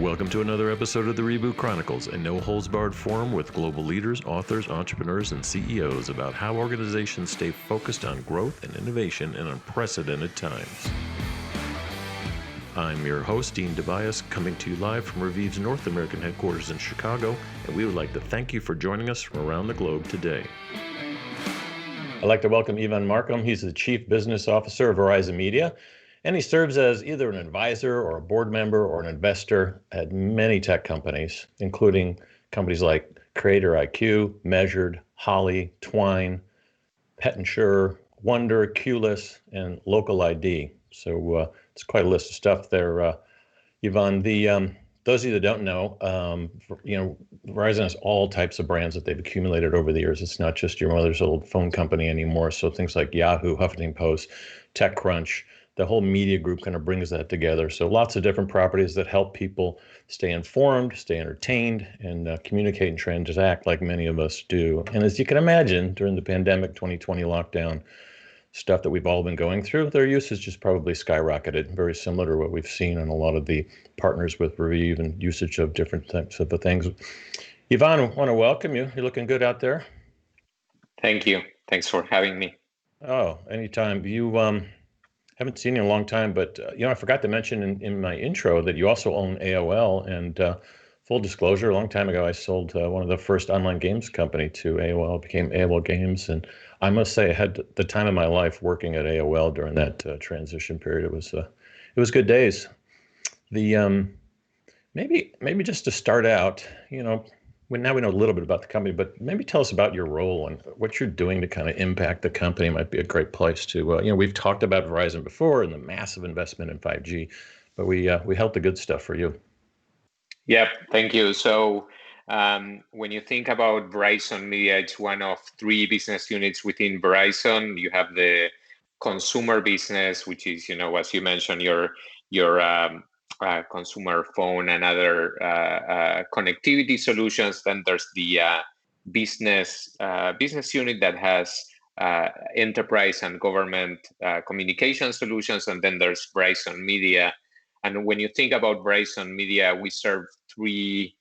Welcome to another episode of the Reboot Chronicles, a no-holds-barred forum with global leaders, authors, entrepreneurs, and CEOs about how organizations stay focused on growth and innovation in unprecedented times. I'm your host, Dean Tobias, coming to you live from Reviv's North American headquarters in Chicago, and we would like to thank you for joining us from around the globe today. I'd like to welcome Ivan Markman. He's the Chief Business Officer of Verizon Media, and he serves as either an advisor or a board member or an investor at many tech companies, including companies like CreatorIQ, Measured, Holly, Twine, PetInsurer, Wonder, QLess, and Local ID. So it's quite a list of stuff there. Ivan, those of you that don't know, Verizon has all types of brands that they've accumulated over the years. It's not just your mother's old phone company anymore. So things like Yahoo, Huffington Post, TechCrunch, the whole media group kind of brings that together. So lots of different properties that help people stay informed, stay entertained, and communicate and transact like many of us do. And as you can imagine, during the pandemic 2020 lockdown, stuff that we've all been going through, their usage just probably skyrocketed, very similar to what we've seen in a lot of the partners with Reviv and usage of different types of things. Ivan, I want to welcome you. You're looking good out there. Thank you. Thanks for having me. Oh, anytime. You haven't seen you in a long time, but I forgot to mention in my intro that you also own AOL. And full disclosure, a long time ago, I sold one of the first online games company to AOL. It became AOL Games, and I must say, I had the time of my life working at AOL during that transition period. It was good days. The maybe just to start out, now we know a little bit about the company, but maybe tell us about your role and what you're doing to kind of impact the company. Might be a great place to, we've talked about Verizon before and the massive investment in 5G, but we held the good stuff for you. Yep, thank you. So when you think about Verizon Media, it's one of three business units within Verizon. You have the consumer business, which is, as you mentioned, your consumer phone and other connectivity solutions. Then there's the business unit that has enterprise and government communication solutions, and then there's Verizon Media. And when you think about Verizon Media, we serve three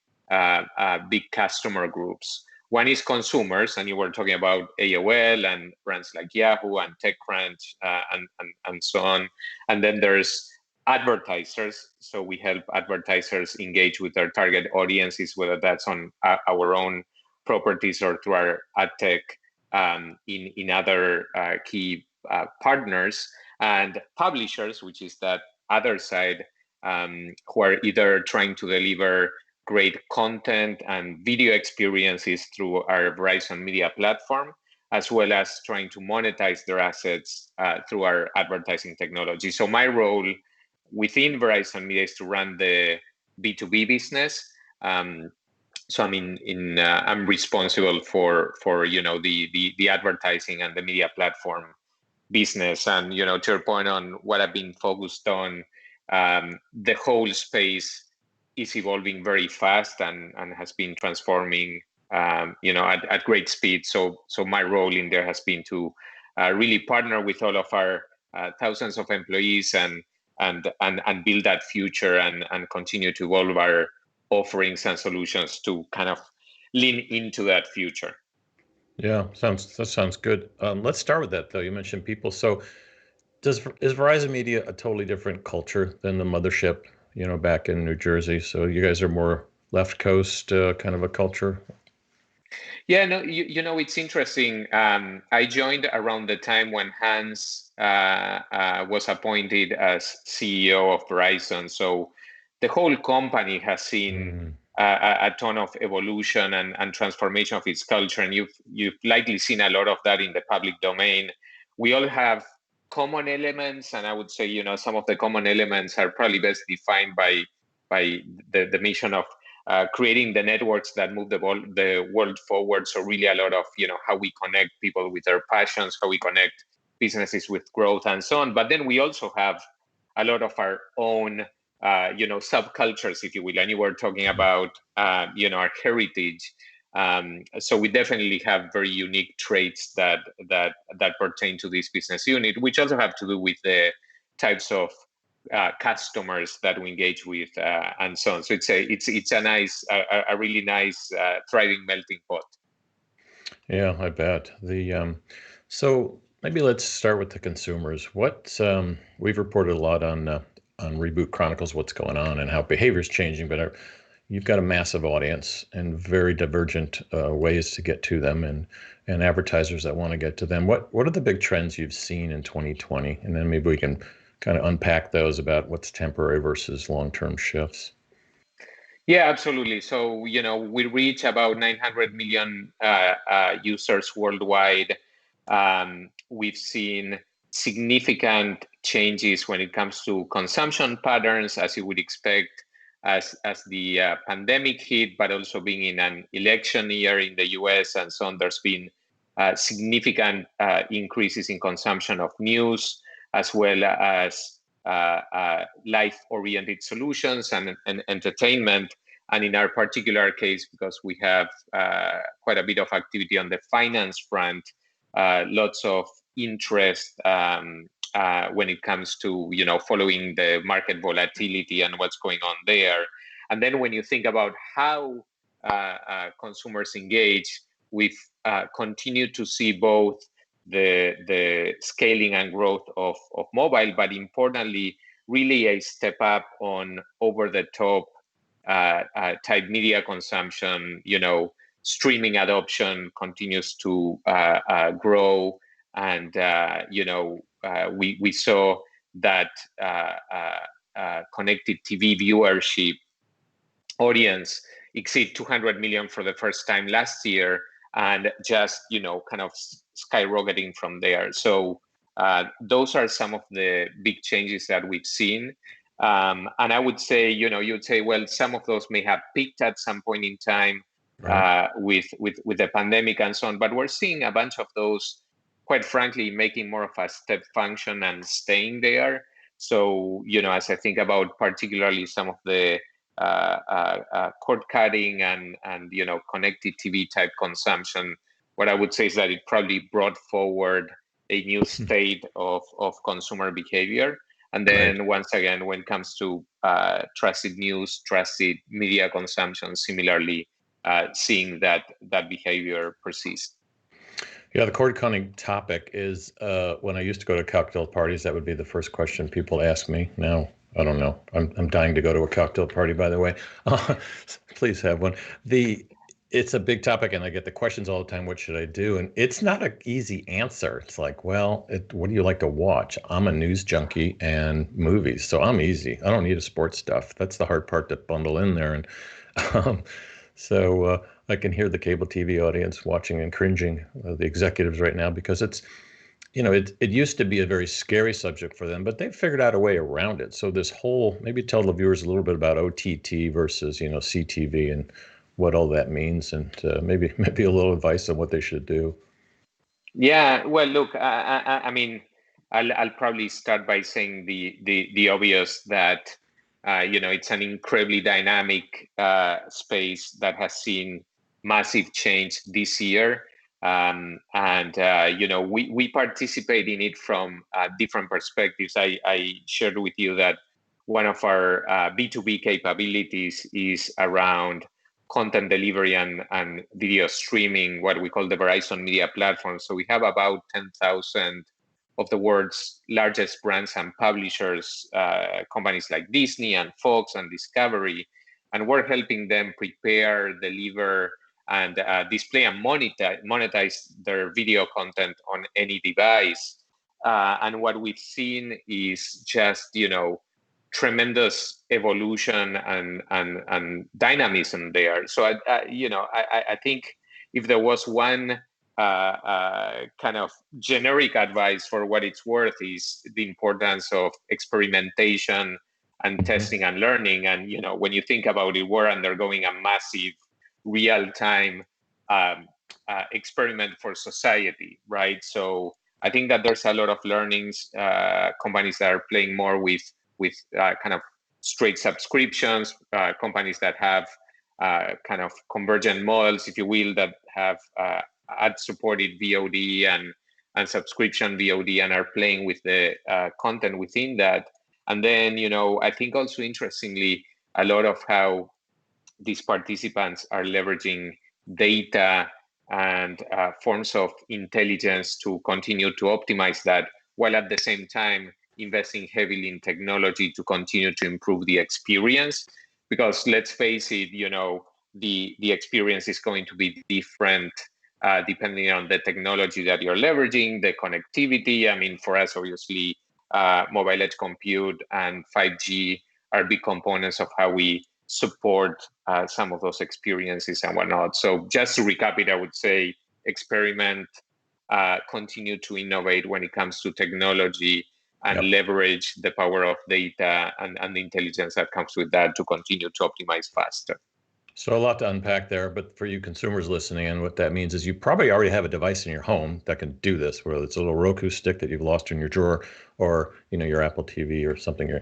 big customer groups. One is consumers, and you were talking about AOL and brands like Yahoo and TechCrunch and so on. And then there's advertisers. So we help advertisers engage with their target audiences, whether that's on our own properties or through our ad tech in other key partners, and publishers, which is that other side, who are either trying to deliver great content and video experiences through our Verizon Media platform, as well as trying to monetize their assets through our advertising technology. So my role within Verizon Media is to run the B2B business. So I'm responsible for the advertising and the media platform business. And to your point on what I've been focused on, the whole space is evolving very fast and has been transforming at great speed. So my role in there has been to really partner with all of our thousands of employees and build that future and continue to evolve our offerings and solutions to kind of lean into that future. Yeah, that sounds good. Let's start with that, though. You mentioned people. So is Verizon Media a totally different culture than the mothership, back in New Jersey? So you guys are more left coast kind of a culture? Yeah, no, it's interesting. I joined around the time when Hans was appointed as CEO of Verizon. So the whole company has seen a ton of evolution and transformation of its culture, and you've likely seen a lot of that in the public domain. We all have common elements, and I would say some of the common elements are probably best defined by the mission of creating the networks that move the world forward. So really a lot of how we connect people with their passions, how we connect businesses with growth, and so on. But then we also have a lot of our own subcultures, if you will. And you were talking about our heritage. So we definitely have very unique traits that pertain to this business unit, which also have to do with the types of customers that we engage with, and so on. So it's a nice, a really nice thriving melting pot. Yeah, I bet. So maybe let's start with the consumers. We've reported a lot on Reboot Chronicles, what's going on and how behavior is changing, but you've got a massive audience and very divergent ways to get to them, and advertisers that want to get to them. What are the big trends you've seen in 2020? And then maybe we can kind of unpack those about what's temporary versus long-term shifts. Yeah, absolutely. So, we reach about 900 million users worldwide. We've seen significant changes when it comes to consumption patterns, as you would expect, as the pandemic hit, but also being in an election year in the US and so on. There's been significant increases in consumption of news, as well as life-oriented solutions and entertainment. And in our particular case, because we have quite a bit of activity on the finance front, lots of interest when it comes to following the market volatility and what's going on there. And then when you think about how consumers engage, we've continued to see both the scaling and growth of mobile, but importantly, really a step up on over-the-top type media consumption. Streaming adoption continues to grow, and we saw that connected TV viewership audience exceed 200 million for the first time last year, and just kind of skyrocketing from there. So those are some of the big changes that we've seen. And I would say, you'd say, well, some of those may have peaked at some point in time, Right. with the pandemic and so on. But we're seeing a bunch of those, quite frankly, making more of a step function and staying there. So, as I think about particularly some of the cord cutting and connected TV type consumption, what I would say is that it probably brought forward a new state of consumer behavior. And then Right. once again, when it comes to trusted news, trusted media consumption, similarly, seeing that behavior persist. Yeah, the cord cutting topic is when I used to go to cocktail parties, that would be the first question people ask me. Now, I don't know. I'm dying to go to a cocktail party, by the way. Please have one. It's a big topic, and I get the questions all the time. What should I do? And it's not an easy answer. It's like, well, what do you like to watch? I'm a news junkie and movies, so I'm easy. I don't need a sports stuff. That's the hard part to bundle in there. And um, so I can hear the cable TV audience watching and cringing, the executives right now, because it used to be a very scary subject for them, but they've figured out a way around it. So maybe tell the viewers a little bit about OTT versus, CTV and what all that means, and maybe a little advice on what they should do. Yeah, well, look, I mean, I'll probably start by saying the obvious, that it's an incredibly dynamic space that has seen massive change this year, and we participate in it from different perspectives. I shared with you that one of our B2B capabilities is around content delivery and video streaming, what we call the Verizon Media platform. So we have about 10,000 of the world's largest brands and publishers, companies like Disney and Fox and Discovery, and we're helping them prepare, deliver, and display and monetize their video content on any device. And what we've seen is just, tremendous evolution and dynamism there. So I think if there was one kind of generic advice for what it's worth, is the importance of experimentation and testing and learning. And when you think about it, we're undergoing a massive real-time experiment for society, right? So I think that there's a lot of learnings, companies that are playing more with kind of straight subscriptions, companies that have kind of convergent models, if you will, that have ad-supported VOD and subscription VOD, and are playing with the content within that. And then, I think also interestingly, a lot of how these participants are leveraging data and forms of intelligence to continue to optimize that, while at the same time investing heavily in technology to continue to improve the experience. Because let's face it, the experience is going to be different depending on the technology that you're leveraging, the connectivity. I mean, for us, obviously, mobile edge compute and 5G are big components of how we support some of those experiences and whatnot. So just to recap it, I would say experiment, continue to innovate when it comes to technology, and leverage the power of data and the intelligence that comes with that to continue to optimize faster. So a lot to unpack there, but for you consumers listening in, what that means is you probably already have a device in your home that can do this, whether it's a little Roku stick that you've lost in your drawer, or your Apple TV or something.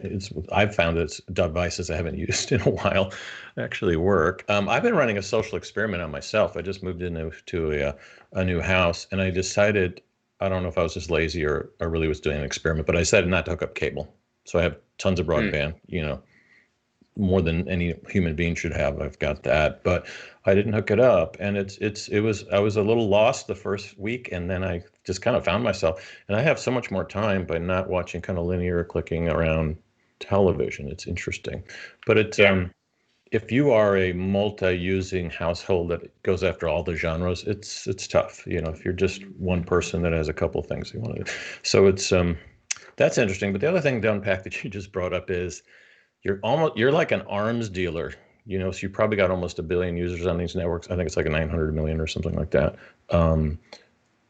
I've found that devices I haven't used in a while actually work. I've been running a social experiment on myself. I just moved into a new house, and I decided, I don't know if I was just lazy or I really was doing an experiment, but I decided not to hook up cable. So I have tons of broadband, more than any human being should have. I've got that, but I didn't hook it up, and I was a little lost the first week, and then I just kind of found myself, and I have so much more time by not watching kind of linear clicking around television. It's interesting, but if you are a multi-using household that goes after all the genres, it's tough. If you're just one person that has a couple of things you want to do, so that's interesting. But the other thing to unpack that you just brought up is you're like an arms dealer, so you probably got almost 1 billion users on these networks. I think it's like 900 million or something like that.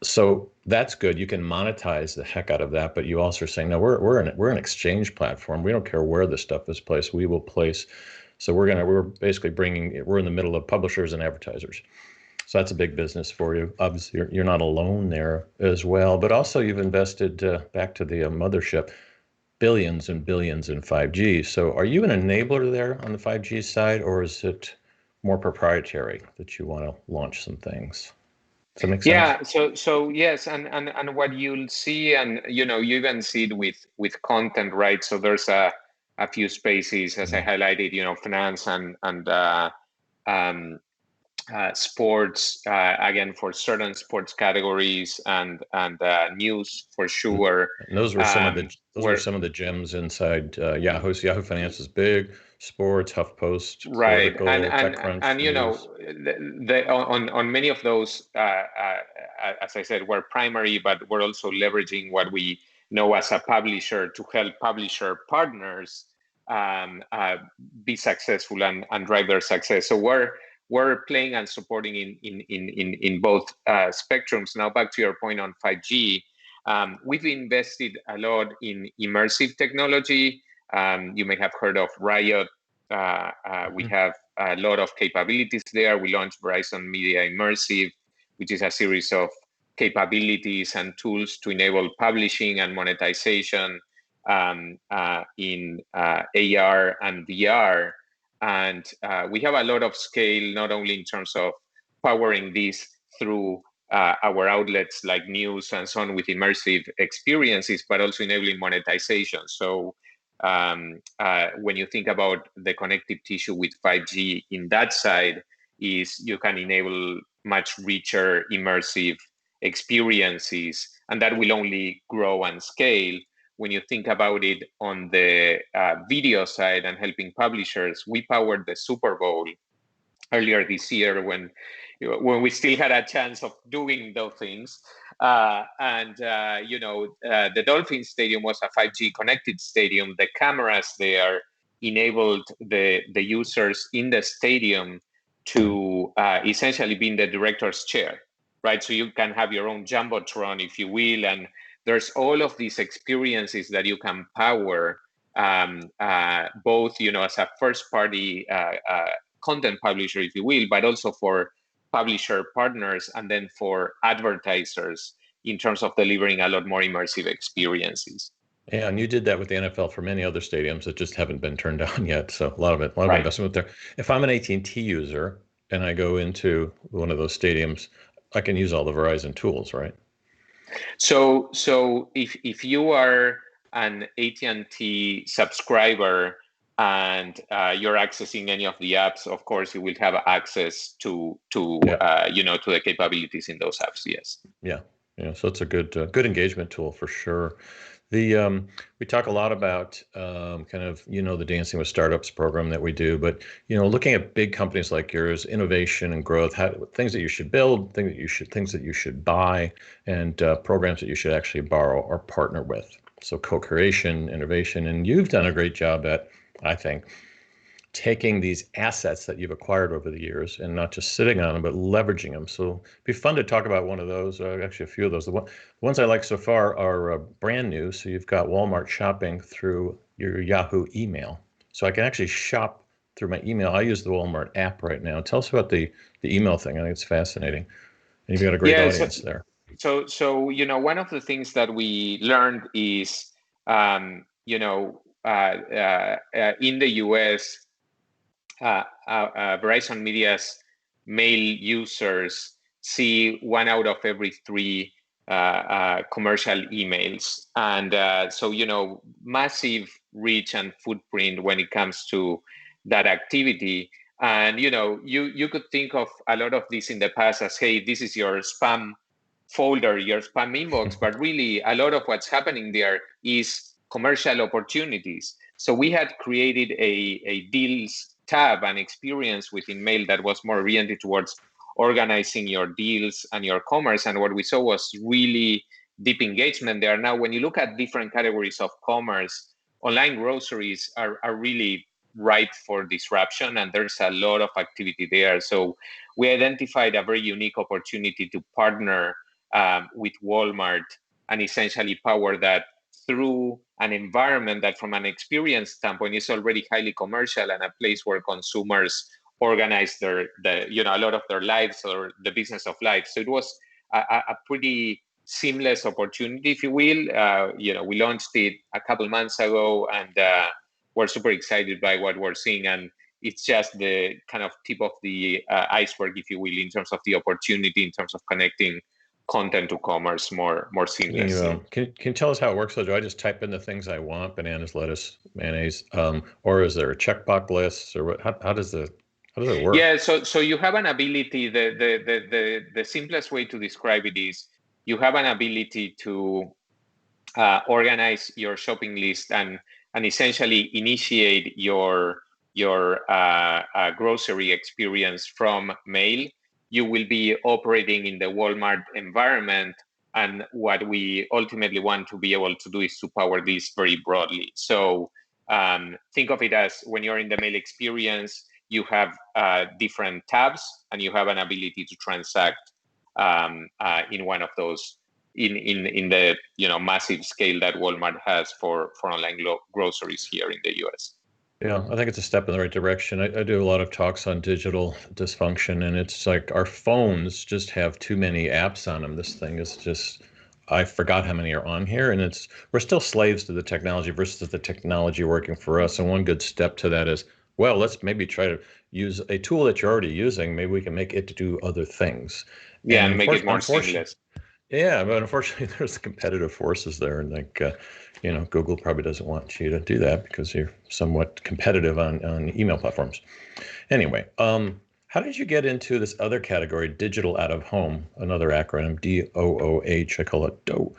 So that's good. You can monetize the heck out of that, but you also are saying, no, we're an exchange platform. We don't care where the stuff is placed. We will place. So we're basically we're in the middle of publishers and advertisers. So that's a big business for you. Obviously, you're not alone there as well, but also you've invested back to the mothership, billions and billions in 5G. So are you an enabler there on the 5G side, or is it more proprietary that you want to launch some things? Does that make sense? Yeah, so yes, and what you'll see, and you even see it with content, right? So there's a few spaces, as I highlighted, finance and sports, again, for certain sports categories, and news for sure. And those were some of the gems inside Yahoo. So Yahoo Finance is big. Sports, HuffPost, right, political, TechCrunch, and on many of those, as I said, we're primary, but we're also leveraging what we know as a publisher to help publisher partners be successful and drive their success. So we're playing and supporting in both spectrums. Now, back to your point on 5G, we've invested a lot in immersive technology. You may have heard of Riot. We have a lot of capabilities there. We launched Verizon Media Immersive, which is a series of capabilities and tools to enable publishing and monetization in AR and VR. And we have a lot of scale, not only in terms of powering this through our outlets like news and so on with immersive experiences, but also enabling monetization. So when you think about the connective tissue with 5G in that side, is you can enable much richer immersive experiences, and that will only grow and scale. When you think about it on the video side and helping publishers, we powered the Super Bowl earlier this year when we still had a chance of doing those things. The Dolphin Stadium was a 5G connected stadium. The cameras there enabled the users in the stadium to essentially be in the director's chair, right? So you can have your own Jumbotron, if you will, and there's all of these experiences that you can power, both, as a first-party content publisher, if you will, but also for publisher partners and then for advertisers in terms of delivering a lot more immersive experiences. Yeah, and you did that with the NFL for many other stadiums that just haven't been turned on yet. So a lot of investment there. If I'm an AT&T user and I go into one of those stadiums, I can use all the Verizon tools, right? So if you are an AT&T subscriber and you're accessing any of the apps, of course, you will have access to to the capabilities in those apps. Yes. Yeah. So it's a good engagement tool for sure. We talk a lot about kind of the Dancing with Startups program that we do, but looking at big companies like yours, innovation and growth, things that you should build, things that you should buy, and programs that you should actually borrow or partner with. So co-creation, innovation, and you've done a great job at, I think, taking these assets that you've acquired over the years and not just sitting on them, but leveraging them. So it'd be fun to talk about one of those, actually a few of those. The ones I like so far are brand new. So you've got Walmart shopping through your Yahoo email. So I can actually shop through my email. I use the Walmart app right now. Tell us about the email thing. I think it's fascinating. And you've got a great audience there. So one of the things that we learned is, in the US, Verizon Media's mail users see 1 out of every 3 commercial emails, and so massive reach and footprint when it comes to that activity. And you could think of a lot of this in the past as, hey, this is your spam folder, your spam inbox, but really a lot of what's happening there is commercial opportunities. So we had created a deals tab and experience within mail that was more oriented towards organizing your deals and your commerce. And what we saw was really deep engagement there. Now, when you look at different categories of commerce, online groceries are really ripe for disruption, and there's a lot of activity there. So we identified a very unique opportunity to partner with Walmart and essentially power that through an environment that, from an experience standpoint, is already highly commercial and a place where consumers organize a lot of their lives or the business of life. So it was a pretty seamless opportunity, if you will. We launched it a couple months ago, and we're super excited by what we're seeing. And it's just the kind of tip of the iceberg, if you will, in terms of the opportunity, in terms of connecting content to commerce more seamlessly. Can you tell us how it works? So do I just type in the things I want, bananas, lettuce, mayonnaise, or is there a checkbox list, or what? How does it work? Yeah, so you have an ability. The simplest way to describe it is you have an ability to organize your shopping list and essentially initiate your grocery experience from mail. You will be operating in the Walmart environment, and what we ultimately want to be able to do is to power this very broadly. So think of it as, when you're in the mail experience, you have different tabs, and you have an ability to transact in one of those in the massive scale that Walmart has for online groceries here in the US. Yeah, I think it's a step in the right direction. I do a lot of talks on digital dysfunction, and it's like our phones just have too many apps on them. This thing is just, I forgot how many are on here, and we're still slaves to the technology versus the technology working for us. And one good step to that is, well, let's maybe try to use a tool that you're already using. Maybe we can make it to do other things. Yeah, and make it more seamless. Yeah, but unfortunately, there's competitive forces there, and Google probably doesn't want you to do that because you're somewhat competitive on email platforms. Anyway, how did you get into this other category, digital out of home, another acronym, DOOH? I call it DOE.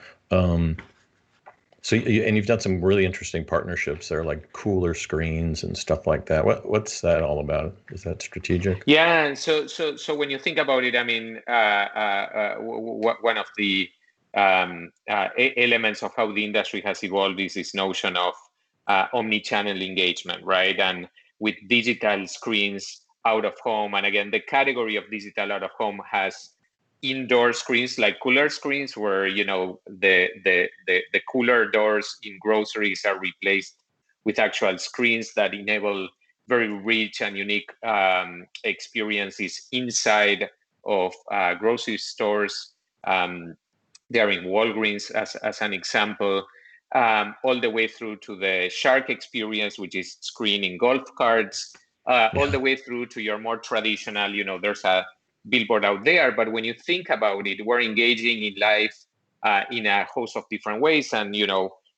And you've done some really interesting partnerships there, like cooler screens and stuff like that. What's that all about? Is that strategic? Yeah, and so when you think about it, I mean, one of the elements of how the industry has evolved is this notion of omni-channel engagement, right? And with digital screens out of home, and again, the category of digital out of home has indoor screens like cooler screens, where the cooler doors in groceries are replaced with actual screens that enable very rich and unique experiences inside of grocery stores. They're in Walgreens as an example, all the way through to the Shark experience, which is screening golf carts, all the way through to your more traditional, there's a billboard out there. But when you think about it, we're engaging in life in a host of different ways. And,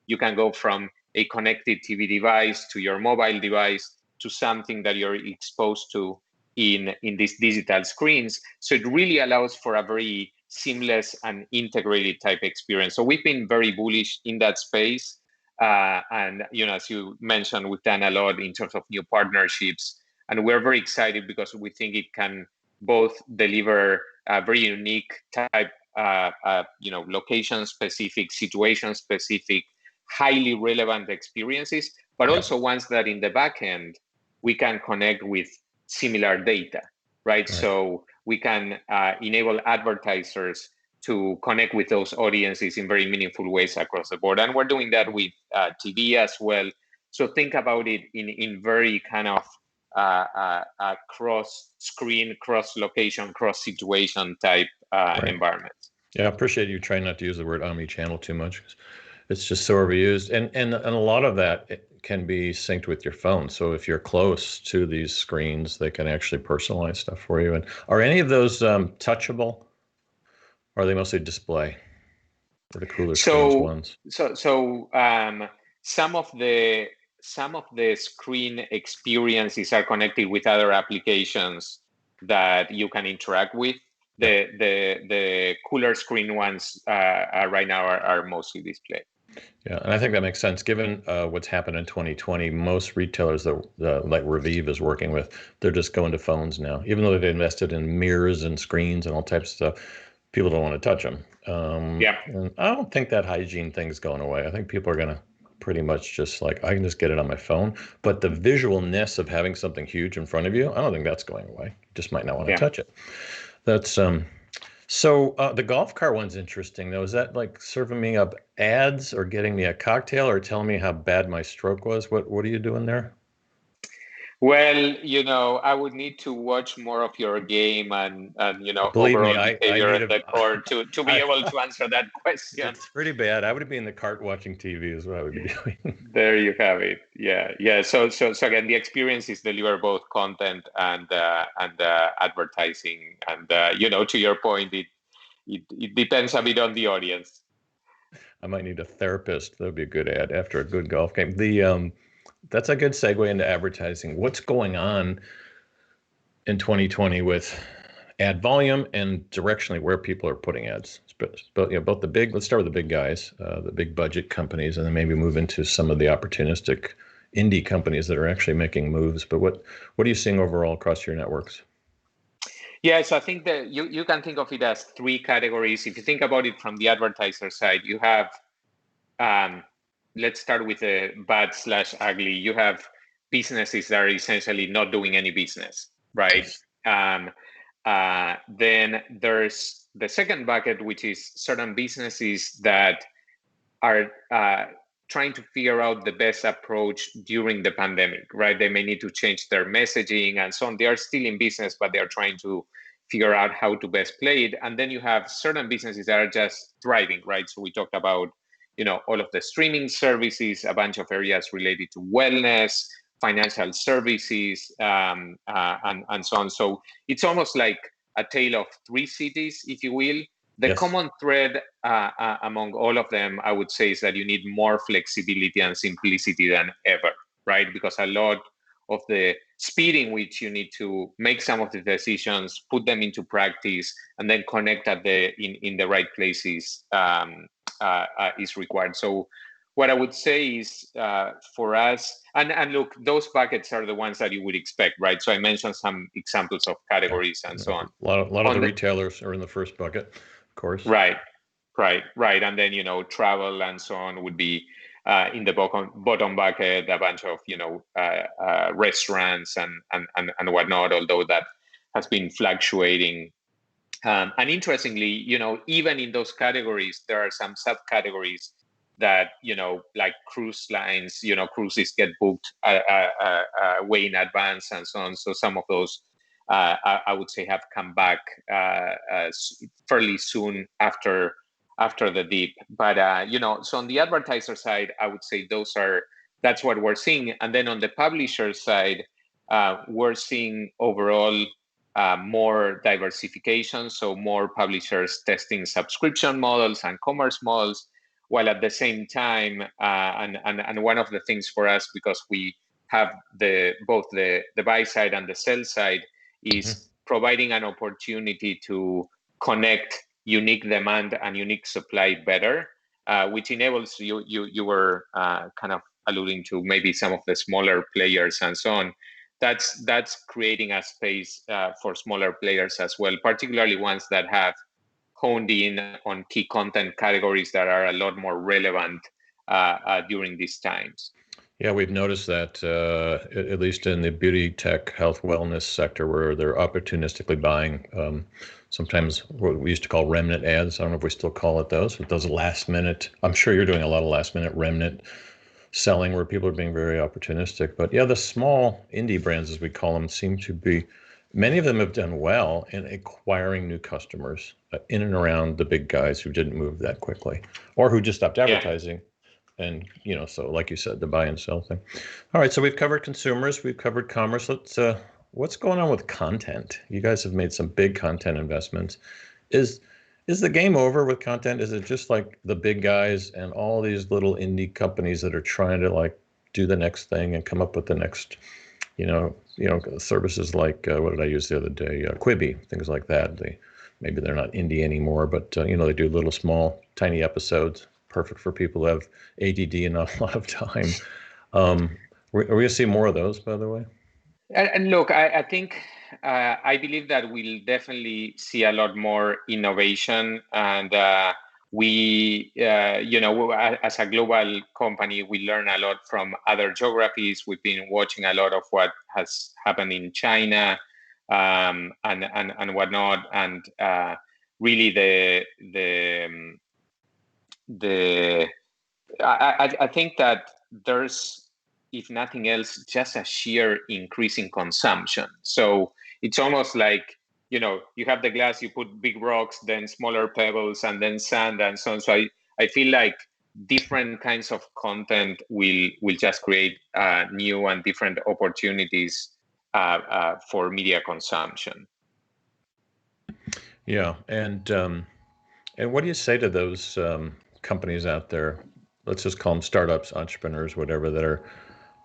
you can go from a connected TV device to your mobile device to something that you're exposed to in these digital screens. So it really allows for a very seamless and integrated type experience. So we've been very bullish in that space. And as you mentioned, we've done a lot in terms of new partnerships. And we're very excited because we think it can both deliver a very unique type, location-specific, situation-specific, highly relevant experiences, but also ones that in the back end, we can connect with similar data, right? So we can enable advertisers to connect with those audiences in very meaningful ways across the board. And we're doing that with TV as well. So think about it in very kind of cross-screen, cross-location, cross-situation type environments. Yeah, I appreciate you trying not to use the word omni-channel too much. It's just so overused. And a lot of that can be synced with your phone. So if you're close to these screens, they can actually personalize stuff for you. And are any of those touchable? Or are they mostly display? Or the cooler screens ones? So some of the screen experiences are connected with other applications that you can interact with. The cooler screen ones right now are mostly display. Yeah, and I think that makes sense. Given what's happened in 2020, most retailers that like Revive is working with, they're just going to phones now. Even though they've invested in mirrors and screens and all types of stuff, people don't want to touch them. And I don't think that hygiene thing's going away. I think people are going to pretty much just like, I can just get it on my phone. But the visualness of having something huge in front of you, I don't think that's going away. You just might not want to touch it. That's So the golf car one's interesting though. Is that like serving me up ads or getting me a cocktail or telling me how bad my stroke was? What are you doing there? Well, I would need to watch more of your game and Believe me, overall behavior in the court to be able to answer that question. It's pretty bad. I would be in the cart watching TV is what I would be doing. There you have it. Yeah. So again, the experience is deliver both content and advertising, and to your point, it depends a bit on the audience. I might need a therapist. That would be a good ad after a good golf game. That's a good segue into advertising. What's going on in 2020 with ad volume and directionally where people are putting ads? But both the big. Let's start with the big guys, the big budget companies, and then maybe move into some of the opportunistic indie companies that are actually making moves. But what are you seeing overall across your networks? Yeah, so I think that you can think of it as three categories. If you think about it from the advertiser side, you have, let's start with the bad/ugly. You have businesses that are essentially not doing any business, right? Then there's the second bucket, which is certain businesses that are trying to figure out the best approach during the pandemic, right? They may need to change their messaging and so on. They are still in business, but they are trying to figure out how to best play it. And then you have certain businesses that are just thriving, right? So we talked about, all of the streaming services, a bunch of areas related to wellness, financial services, and so on. So it's almost like a tale of three cities, if you will. The common thread among all of them, I would say, is that you need more flexibility and simplicity than ever, right? Because a lot of the speed in which you need to make some of the decisions, put them into practice, and then connect in the right places is required. So what I would say is for us, and look, those buckets are the ones that you would expect, right? So I mentioned some examples of categories and so on. A lot of the retailers are in the first bucket. Course. Right. And then, travel and so on would be in the bottom bucket, a bunch of, restaurants and whatnot, although that has been fluctuating. And interestingly, even in those categories, there are some subcategories that, like cruise lines, cruises get booked way in advance and so on. So some of those I would say have come back fairly soon after the dip. But so on the advertiser side, I would say that's what we're seeing. And then on the publisher side, we're seeing overall more diversification. So more publishers testing subscription models and commerce models. while at the same time, and one of the things for us, because we have both the buy side and the sell side, is providing an opportunity to connect unique demand and unique supply better, which enables you were kind of alluding to maybe some of the smaller players and so on. That's creating a space for smaller players as well, particularly ones that have honed in on key content categories that are a lot more relevant during these times. Yeah, we've noticed that at least in the beauty, tech, health, wellness sector, where they're opportunistically buying sometimes what we used to call remnant ads. I don't know if we still call it those, but those last minute. I'm sure you're doing a lot of last minute remnant selling where people are being very opportunistic. But yeah, the small indie brands, as we call them, seem to be, many of them have done well in acquiring new customers in and around the big guys who didn't move that quickly or who just stopped advertising. And, so like you said, the buy and sell thing. All right, so we've covered consumers, we've covered commerce. What's going on with content? You guys have made some big content investments. Is the game over with content? Is it just like the big guys and all these little indie companies that are trying to like do the next thing and come up with the next, services like what did I use the other day? Quibi, things like that. Maybe they're not indie anymore, but they do little small, tiny episodes, perfect for people who have ADD and not a lot of time. Are we going to see more of those, by the way? And look, I think I believe that we'll definitely see a lot more innovation, and we, as a global company, we learn a lot from other geographies. We've been watching a lot of what has happened in China and whatnot, and really I think that there's, if nothing else, just a sheer increase in consumption. So it's almost like, you have the glass, you put big rocks, then smaller pebbles, and then sand, and so on. So I feel like different kinds of content will just create new and different opportunities for media consumption. Yeah, and what do you say to those companies out there? Let's just call them startups, entrepreneurs, whatever, that are,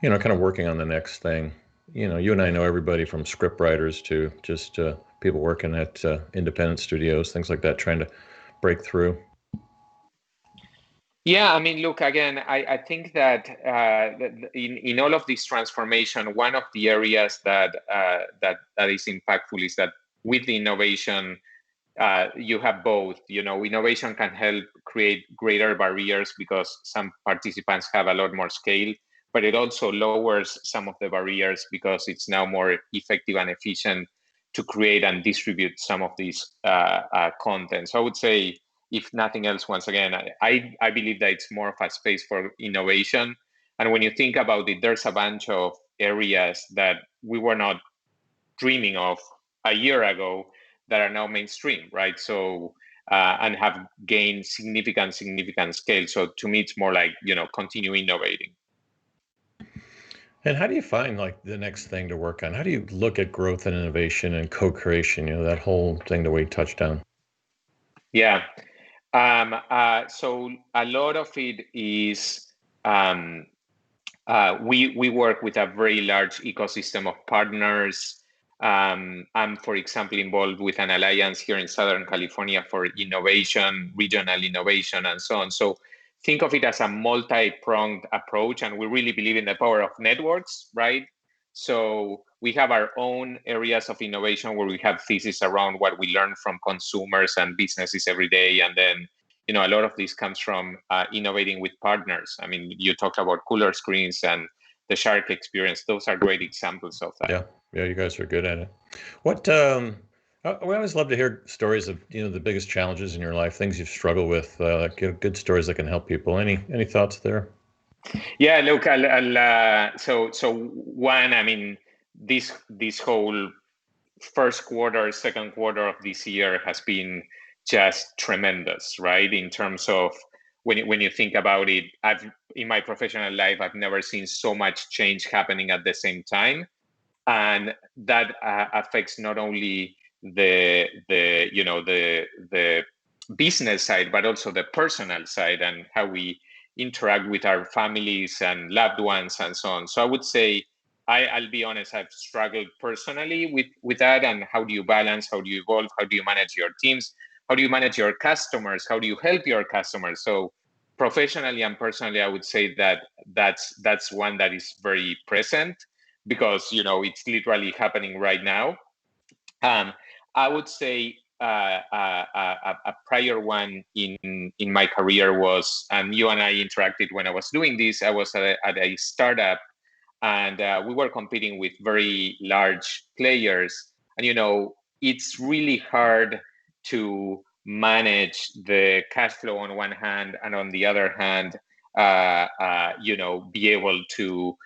kind of working on the next thing. You and I know everybody from script writers to just people working at independent studios, things like that, trying to break through. Yeah, I mean, look, again, I think that in all of this transformation, one of the areas that is impactful is that with the innovation, you have both. Innovation can help create greater barriers because some participants have a lot more scale, but it also lowers some of the barriers because it's now more effective and efficient to create and distribute some of these content. So I would say, if nothing else, once again, I believe that it's more of a space for innovation. And when you think about it, there's a bunch of areas that we were not dreaming of a year ago that are now mainstream, right? So and have gained significant scale. So to me, it's more like, continue innovating. And how do you find like the next thing to work on? How do you look at growth and innovation and co-creation? That whole thing that we touched on. Yeah. So a lot of it is we work with a very large ecosystem of partners. I'm, for example, involved with an alliance here in Southern California for innovation, regional innovation, and so on. So think of it as a multi-pronged approach, and we really believe in the power of networks, right? So we have our own areas of innovation where we have thesis around what we learn from consumers and businesses every day, and then a lot of this comes from innovating with partners. I mean, you talked about cooler screens and the Shark experience. Those are great examples of that. Yeah, you guys are good at it. What we always love to hear stories of the biggest challenges in your life, things you've struggled with. Good stories that can help people. Any thoughts there? Yeah, look, so one, I mean, this whole first quarter, second quarter of this year has been just tremendous, right? In terms of when you think about it, in my professional life, I've never seen so much change happening at the same time, and that affects not only the business side, but also the personal side and how we interact with our families and loved ones and so on. So I would say, I'll be honest, I've struggled personally with that. And how do you balance? How do you evolve? How do you manage your teams? How do you manage your customers? How do you help your customers? So professionally and personally, I would say that that's one that is very present, because it's literally happening right now. I would say a prior one in my career was, and you and I interacted when I was doing this. I was at a startup, and we were competing with very large players. And it's really hard to manage the cash flow on one hand, and on the other hand, be able to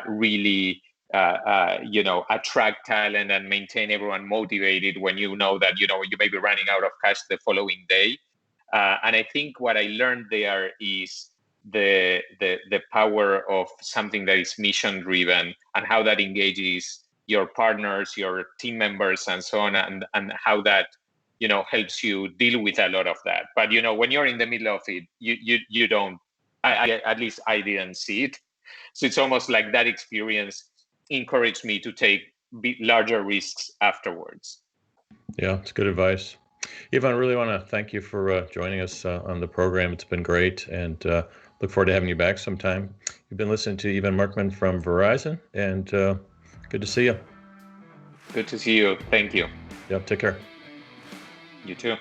really attract talent and maintain everyone motivated when you know that you may be running out of cash the following day. And I think what I learned there is the power of something that is mission driven, and how that engages your partners, your team members, and so on, and how that helps you deal with a lot of that. But when you're in the middle of it, you don't. At least I didn't see it. So it's almost like that experience encouraged me to take larger risks afterwards. Yeah, it's good advice. Ivan, I really want to thank you for joining us on the program. It's been great, and look forward to having you back sometime. You've been listening to Ivan Markman from Verizon, and good to see you. Good to see you. Thank you. Yeah, take care. You too.